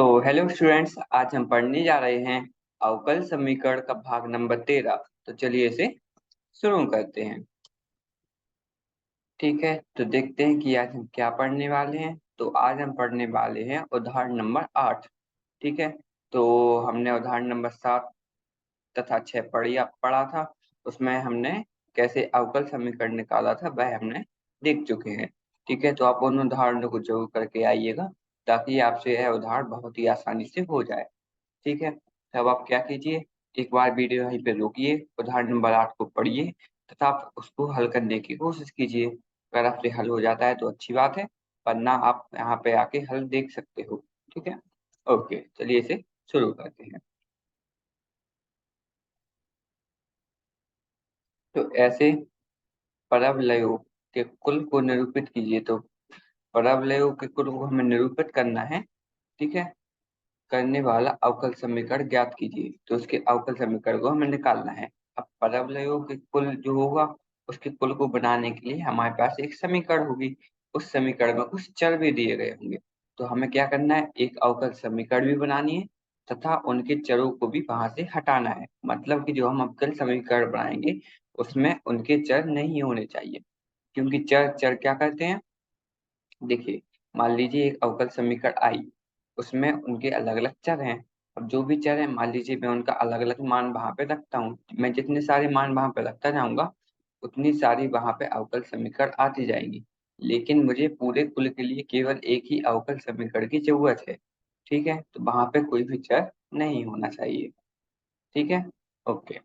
तो hello students, आज हम पढ़ने जा रहे हैं अवकल समीकरण का भाग नंबर 13। तो चलिए इसे शुरू करते हैं। ठीक है, तो देखते हैं कि आज हम क्या पढ़ने वाले हैं। तो आज हम पढ़ने वाले हैं उदाहरण नंबर 8। ठीक है, तो हमने उदाहरण नंबर 7 तथा 6 पढ़ा था। उसमें हमने कैसे अवकल समीकरण निकाला था वह हमने देख चुके हैं। ठीक है, तो आप उन उदाहरणों को जरूर करके आइएगा ताकि आपसे यह उदाहरण बहुत ही आसानी से हो जाए। ठीक है, तब आप क्या कीजिए, एक बार वीडियो यहीं पे रोकिए, उदाहरण नंबर 8 को पढ़िए तथा आप उसको हल करने की कोशिश कीजिए। अगर आपसे हल हो जाता है तो अच्छी बात है, वरना आप यहाँ पे आके हल देख सकते हो। ठीक है, ओके, चलिए इसे शुरू करते हैं। तो ऐसे परवलयों के कुल को निरूपित कीजिए। तो परवलयों के कुल को हमें निरूपित करना है। ठीक है, करने वाला अवकल समीकरण ज्ञात कीजिए। तो उसके अवकल समीकरण को हमें निकालना है। अब परवलयों के कुल जो होगा, उसके कुल को बनाने के लिए हमारे पास एक समीकरण होगी। उस समीकरण में कुछ चर भी दिए गए होंगे। तो हमें क्या करना है, एक अवकल समीकरण भी बनानी है तथा उनके चरों को भी वहां से हटाना है। मतलब कि जो हम अवकल समीकरण बनाएंगे उसमें उनके चर नहीं होने चाहिए। क्योंकि चर चर क्या करते हैं, देखिए, मान लीजिए एक अवकल समीकरण आई, उसमें उनके अलग अलग चर हैं। अब जो भी चर है, मान लीजिए मैं उनका अलग अलग मान वहां पे रखता हूँ। मैं जितने सारे मान वहां पे रखता जाऊंगा उतनी सारी वहां पे अवकल समीकरण आती जाएंगी। लेकिन मुझे पूरे कुल के लिए केवल एक ही अवकल समीकरण की जरूरत है। ठीक है, तो वहां पे कोई भी चर नहीं होना चाहिए। ठीक है, ओके।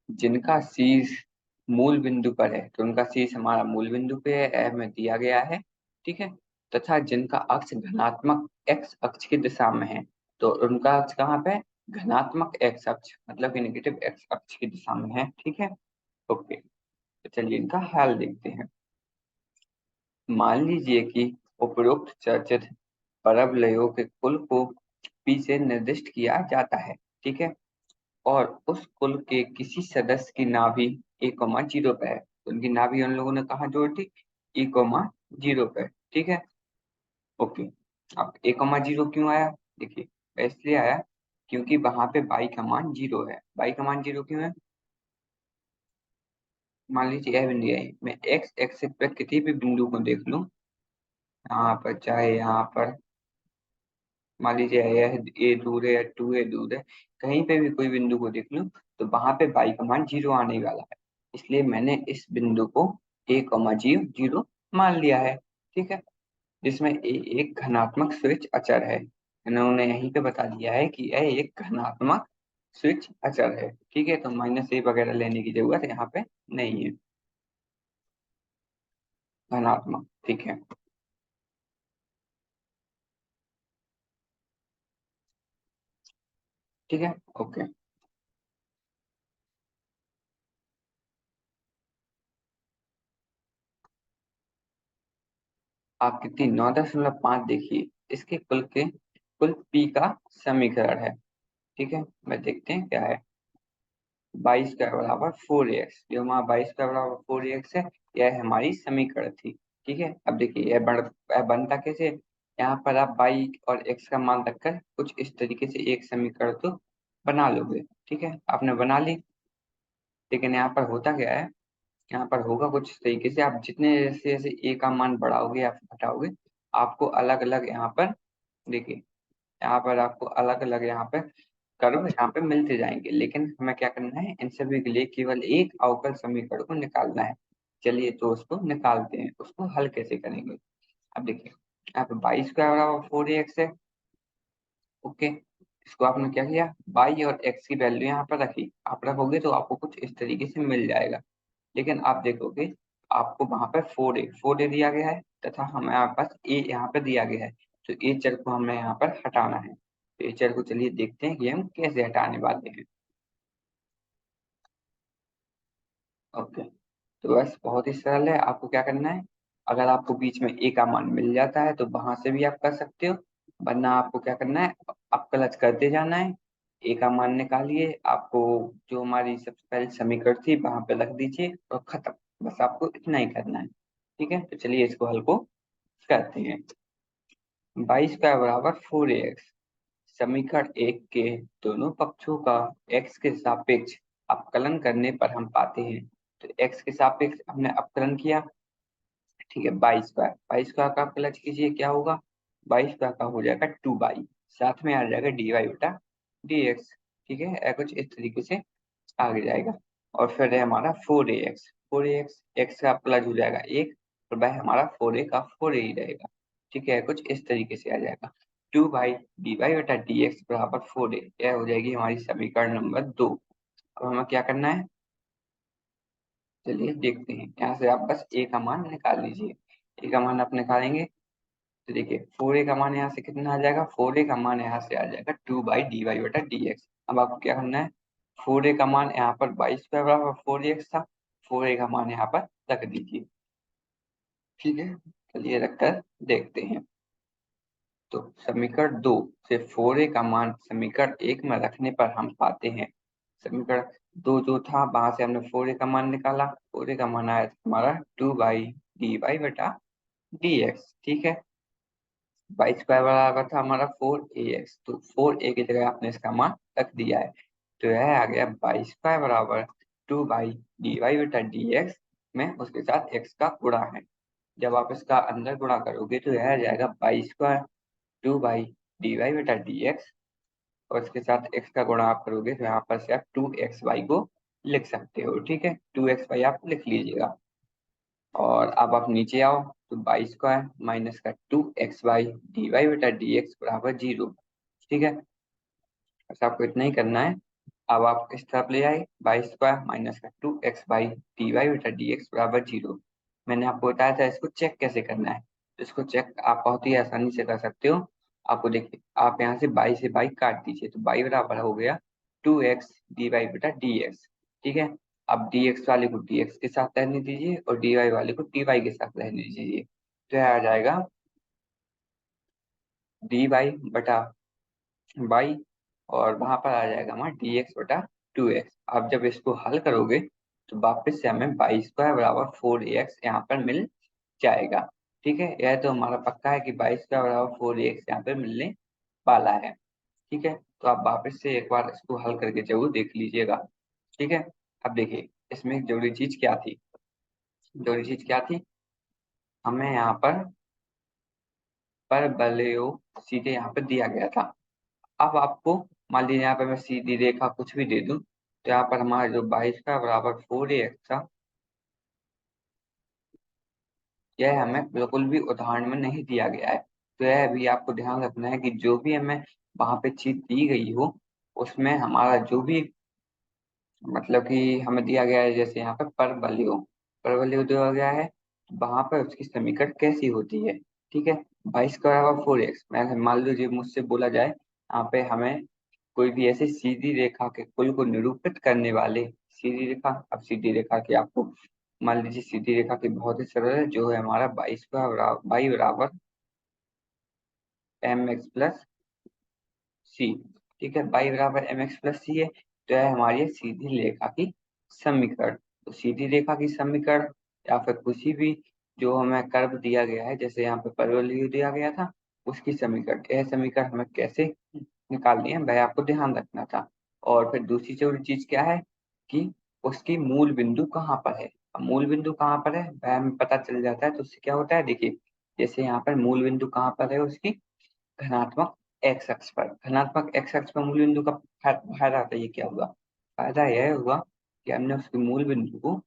जिनका शीर्ष मूल बिंदु पर है, तो उनका शीर्ष हमारा मूल बिंदु पे है, हमें दिया गया है। ठीक है, तथा जिनका अक्ष धनात्मक एक्स अक्ष की दिशा में है, तो उनका अक्ष कहाँ पे है? धनात्मक एक्स अक्ष, मतलब कि नेगेटिव एक्स अक्ष की दिशा में है। ठीक है, ओके, तो चलिए इनका हल देखते हैं। मान लीजिए कि उपरोक्त चर्चित परवलयों के कुल को पी से निर्दिष्ट किया जाता है। ठीक है, और उस कुल के किसी सदस्य की नाभि ए कोमा जीरो पे है। तो उनकी नाभि उन लोगों ने कहाँ जोड़ी थी? ए कोमा जीरो पे। ठीक है, ओके। अब ए कोमा जीरो क्यों आया? देखिए, इसलिए आया क्योंकि वहां पे बाई का मान जीरो है। बाई का मान जीरो क्यों है? मान लीजिए यह बिंदु है, मैं एक्स एक्सिस पे किसी भी बिंदु को देख लूं, यहाँ पर चाहे यहाँ पर मान लीजिए यह ए दूर है या टू ए दूर है, कहीं पे भी कोई बिंदु को देख लूं तो वहां पे बाई का मान जीरो आने वाला है। इसलिए मैंने इस बिंदु को ए कॉमा जीरो जीरो मान लिया है। ठीक है, जिसमें ए एक धनात्मक स्विच अचर है। इन्होंने यहीं पे बता दिया है कि यह एक धनात्मक स्विच अचर है। ठीक है, तो माइनस ए वगैरह लेने की जरूरत यहाँ पे नहीं है। धनात्मक, ठीक है। ठीक है, ओके। आप कितनी 9.5 देखिए, इसके कुल पी का समीकरण है। ठीक है, मैं देखते हैं क्या है। 22 का बराबर 4x, जो हमारा 22 का बराबर 4x है, यह हमारी समीकरण थी। ठीक है, अब देखिए यह बनता कैसे? यहाँ पर आप बाई और एक्स का मान रखकर कुछ इस तरीके से एक समीकरण तो बना लोगे। ठीक है, आपने बना ली। लेकिन यहाँ पर होता क्या है, यहाँ पर होगा कुछ इस तरीके से, आप जितने जैसे जैसे ए का मान बढ़ाओगे या घटाओगे, आपको अलग अलग यहाँ पर, देखिए, यहाँ पर आपको अलग अलग यहाँ पे कर्व यहाँ पे मिलते जाएंगे। लेकिन हमें क्या करना है, इन सभी के लिए केवल एक अवकल समीकरण को निकालना है। चलिए तो उसको निकालते हैं। उसको हल कैसे करेंगे? अब देखिए, यहाँ पे 22 का बराबर 4x है। ओके, इसको आपने क्या किया, बाई और एक्स की वैल्यू यहाँ पर रखी। आप रखोगे तो आपको कुछ इस तरीके से मिल जाएगा। लेकिन आप देखोगे, आपको वहां पर 4a दिया गया है तथा हमारे पास ए यहाँ पर दिया गया है। तो ए चर को हमें यहाँ पर हटाना है। तो ए चर को चलिए देखते हैं कि हम कैसे हटाने वाले हैं। ओके, तो बस बहुत ही सरल है। आपको क्या करना है, अगर आपको बीच में ए का मान मिल जाता है तो वहां से भी आप कर सकते हो, वरना आपको क्या करना है, आप क्लच करते जाना है। ए का मान निकालिए, आपको जो हमारी सबसे पहले समीकरण थी वहां पे रख दीजिए और खत्म। बस आपको इतना ही करना है। ठीक है, तो चलिए इसको हल को करते हैं। y² बराबर 4ax। समीकरण 1 के दोनों पक्षों का x के सापेक्ष अवकलन करने पर हम पाते हैं। तो x के सापेक्ष हमने अवकलन किया, ठीक है, y² का अवकलन कीजिए, क्या होगा, y² का हो जाएगा 2y, साथ में आ जाएगा dy बटा dx। ठीक है, कुछ इस तरीके से आगे जाएगा। और फिर है हमारा 4ax, 4ax x का प्लस हो जाएगा 1, और बाय हमारा 4a का 4a ही रहेगा। ठीक है, कुछ इस तरीके से आ जाएगा। 2 dy बटा dx बराबर 4a, यह हो जाएगी हमारी समीकरण नंबर 2। अब हमें क्या करना है, चलिए देखते हैं। यहाँ से आप बस a का मान निकाल लीजिए। a का मान आप निकालेंगे तो देखिए 4a का मान यहाँ से कितना आ जाएगा, 4a का मान यहाँ से आ जाएगा 2/dy बटा dx। अब आपको क्या करना है, 4a का मान यहाँ पर y² बराबर 4ax था, 4a का मान यहाँ पर रख दीजिए। ठीक है, चलिए रखकर देखते हैं। तो समीकरण 2 से 4a का मान समीकरण 1 में रखने पर हम पाते हैं, समीकरण 2 जो था वहां से हमने 4a का मान निकाला, 4a का मान आया हमारा 2/dy बटा dx। ठीक है, y² बराबर था हमारा 4ax, तो 4a की जगह आपने इसका मान रख दिया है, तो यह आ गया y² बराबर 2/dy बटा dx में उसके साथ x का गुणा है। जब आप इसका अंदर गुणा करोगे तो यह आ जाएगा y² 2/dy बटा dx, और इसके साथ x का गुणा आप करोगे तो यहाँ पर से आप 2xy को लिख सकते हो। ठीक है, 2xy आप लिख लीजिएगा। और अब आप नीचे आओ तो y² माइनस का 2xy dy बटा dx बराबर 0। ठीक है, बस आपको इतना ही करना है। अब आप इस तरफ ले आए, y² माइनस का 2xy dy बटा dx बराबर 0। मैंने आपको बताया था इसको चेक कैसे करना है, तो इसको चेक आप बहुत ही आसानी से कर सकते हो। आपको देखिए, आप यहाँ से से काट दीजिए, तो बराबर हो गया 2x dy बटा dx। ठीक है, अब dx वाले को dx के साथ रहने दीजिए और dy वाले को dy के साथ रहने दीजिए, तो यह आ जाएगा dy बटा y, और वहां पर आ जाएगा हमारा dx बटा 2x। अब जब इसको हल करोगे तो वापस से हमें y² बराबर 4ax यहाँ पर मिल जाएगा। ठीक है, यह तो हमारा पक्का है कि y² बराबर 4ax यहाँ पर मिलने वाला है। ठीक है, तो आप वापस से एक बार इसको हल करके जरूर देख लीजिएगा। ठीक है, अब देखिए इसमें एक जरूरी चीज क्या थी, जरूरी चीज क्या थी, हमें यहाँ पर परवलयो सीधे यहाँ पर दिया गया था। अब आपको मान लीजिए यहाँ पे मैं सीधी रेखा कुछ भी दे दूं, तो यहाँ पर हमारा जो 22 बराबर 4ax था, यह हमें बिल्कुल भी उदाहरण में नहीं दिया गया है। तो यह भी आपको ध्यान रखना है कि जो भी हमें वहां पे चीज दी गई हो, उसमें हमारा जो भी मतलब कि हमें दिया गया है, जैसे यहाँ पे परवलयो दिया गया है, तो वहां पर उसकी समीकरण कैसी होती है। ठीक है, 22 बराबर 4x, मैं मान लीजिए मुझसे बोला जाए यहाँ पे हमें कोई भी ऐसी सीधी रेखा के कुल को निरूपित करने वाले, सीधी रेखा, अब सीधी रेखा की आपको मान लीजिए सीधी रेखा की बहुत ही सरल है, जो है हमारा 22 एम एक्स प्लस सी। ठीक है, बाई बराबर एम एक्स प्लस सी है, तो यह हमारी है सीधी रेखा की समीकरण। तो सीधी रेखा की समीकरण या फिर किसी भी जो हमें कर्व दिया गया है, जैसे यहाँ पे परवलय दिया गया था, उसकी समीकरण, यह समीकरण हमें कैसे निकालनी है वह आपको ध्यान रखना था। और फिर दूसरी जरूरी चीज क्या है कि उसकी मूल बिंदु कहाँ पर है। अब मूल बिंदु कहाँ पर है वह हमें पता चल जाता है, तो उससे क्या होता है, देखिए जैसे यहाँ पर मूल बिंदु कहाँ पर है उसकी, धनात्मक एक्स अक्ष पर, धनात्मक एक्स अक्ष पर मूल बिंदु का फायदा बताइए क्या हुआ। फायदा यह हुआ कि हमने उसके मूल बिंदु को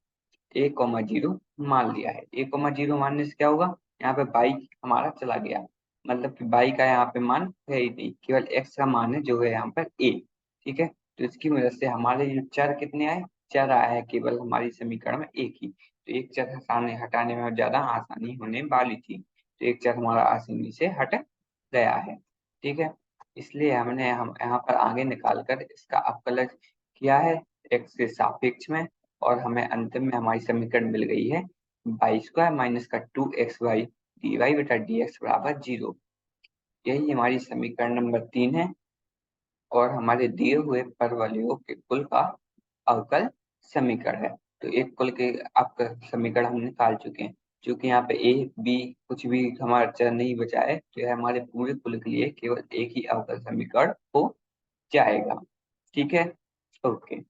1,0 मान लिया है। 1,0 मानने से क्या होगा, यहाँ पे बाई हमारा चला गया, मतलब कि बाई का यहाँ पे मान है ही नहीं, केवल एक्स का मान है जो है यहाँ पर ए। ठीक है, तो इसकी वजह से हमारे जो चर कितने आए, चर आया है केवल हमारी समीकरण में एक ही, तो एक चर हटाने में ज्यादा आसानी होने वाली थी, तो एक चर हमारा आसानी से हट गया है। ठीक है, इसलिए हमने हम यहाँ पर आगे निकाल कर इसका अवकलज किया है एक्स के सापेक्ष में, और हमें अंतिम में हमारी समीकरण मिल गई है y² माइनस का 2xy dy बटा dx बराबर 0। यही हमारी समीकरण नंबर 3 है, और हमारे दिए हुए परवलयों के कुल का अवकल समीकरण है। तो एक कुल के आपका समीकरण हम निकाल चुके हैं। क्योंकि यहाँ पे ए बी कुछ भी हमारा चर नहीं बचा है, तो यह हमारे पूरे कुल के लिए केवल एक ही अवकल समीकरण हो जाएगा। ठीक है, ओके।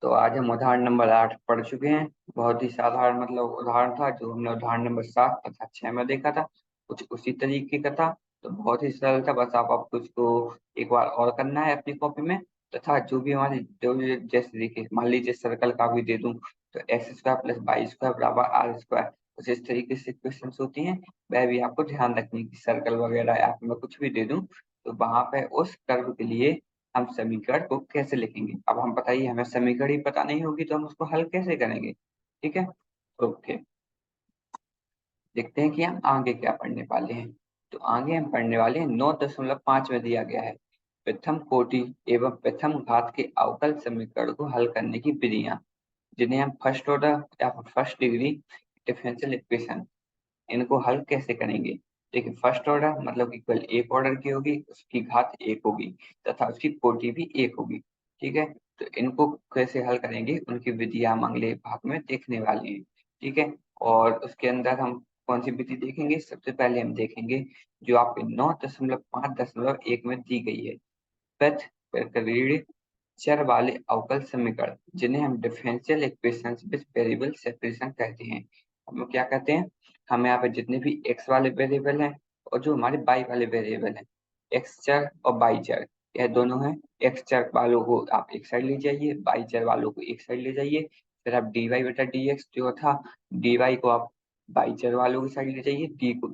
तो आज हम उदाहरण नंबर 8 पढ़ चुके हैं। बहुत ही साधारण मतलब उदाहरण था, जो हमने उदाहरण नंबर 7 तथा 6 में देखा था, कुछ उसी तरीके का था। तो बहुत ही सरल था, बस आपको इसको एक बार और करना है अपनी कॉपी में। तथा जो भी हमारे जो जैसे देखिए, मान लीजिए सर्कल का भी दे दूं, तो x square plus y square बराबर आर स्क्वायर, कुछ इस तरीके से क्वेश्चन होती हैं। वह भी आपको ध्यान रखनी की सर्कल वगैरह या फिर मैं कुछ भी दे दूं, तो वहां पे उस कर्व के लिए हम समीकरण को कैसे लिखेंगे। अब हम बताइए, हमें समीकरण ही पता नहीं होगी तो हम उसको हल कैसे करेंगे। ठीक है, ओके। देखते हैं कि हम आगे क्या पढ़ने वाले हैं। तो आगे हम पढ़ने वाले हैं 9.5 में दिया गया है, प्रथम कोटि एवं प्रथम घात के अवकल समीकरण को हल करने की विधियां, जिन्हें हम फर्स्ट ऑर्डर या फर्स्ट डिग्री डिफरेंशियल इक्वेशन, इनको हल कैसे करेंगे। देखिए, फर्स्ट ऑर्डर मतलब कि केवल एक ऑर्डर की होगी, उसकी घात एक होगी तथा उसकी कोटि भी एक होगी। ठीक है, तो इनको कैसे हल करेंगे, उनकी विधियां हम अगले भाग में देखने वाले हैं। ठीक है, और उसके अंदर हम कौन सी विधि देखेंगे, सबसे पहले हम देखेंगे जो आपके 9.5.1 में दी गई है, पथ प्रकृति चर वाले अवकल समीकरण, जिन्हें हम differential equations with variable separation कहते हैं। हम लोग क्या कहते हैं, हम यहाँ पे जितने भी एक्स वाले वेरिएबल हैं और जो हमारे वाई वाले वेरिएबल हैं, एक्स चर और वाई चर, यह दोनों हैं। एक्स चर वालों को आप एक साइड ले जाइए, वाई चर वालों को एक साइड ले जाइए। फिर आप डी वाई बटा डी एक्स जो था, डी वाई को आप वाई चर वालों की साइड ले जाइए,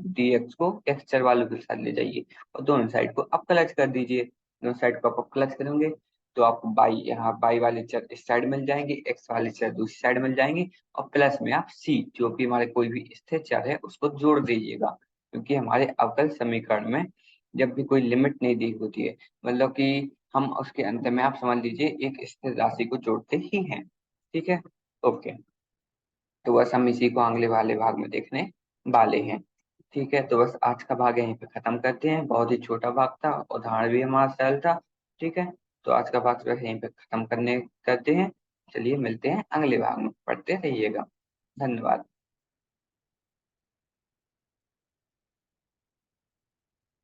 डी एक्स को एक्स चर वालों के साथ ले जाइए, और दोनों साइड को आप प्लस कर दीजिए। दोनों साइड को आप प्लस करेंगे तो आपको बाई, यहाँ बाई वाले चर इस साइड मिल जाएंगे, एक्स वाले चर दूसरी साइड मिल जाएंगे, और प्लस में आप सी जो कि हमारे कोई भी स्थिर चर है उसको जोड़ दीजिएगा। क्योंकि हमारे अवकल समीकरण में जब भी कोई लिमिट नहीं दी होती है, मतलब कि हम उसके अंत में आप समझ लीजिए एक स्थिर राशि को जोड़ते ही हैं। ठीक है, ओके। तो बस हम इसी को अगले वाले भाग में देखने वाले हैं। ठीक है, तो बस आज का भाग यहीं पे खत्म करते हैं। बहुत ही छोटा भाग था, उदाहरण भी हमारा सरल था। ठीक है, तो आज का भाग जो है यहीं पे खत्म करते हैं। चलिए मिलते हैं अगले भाग में, पढ़ते रहिएगा। धन्यवाद।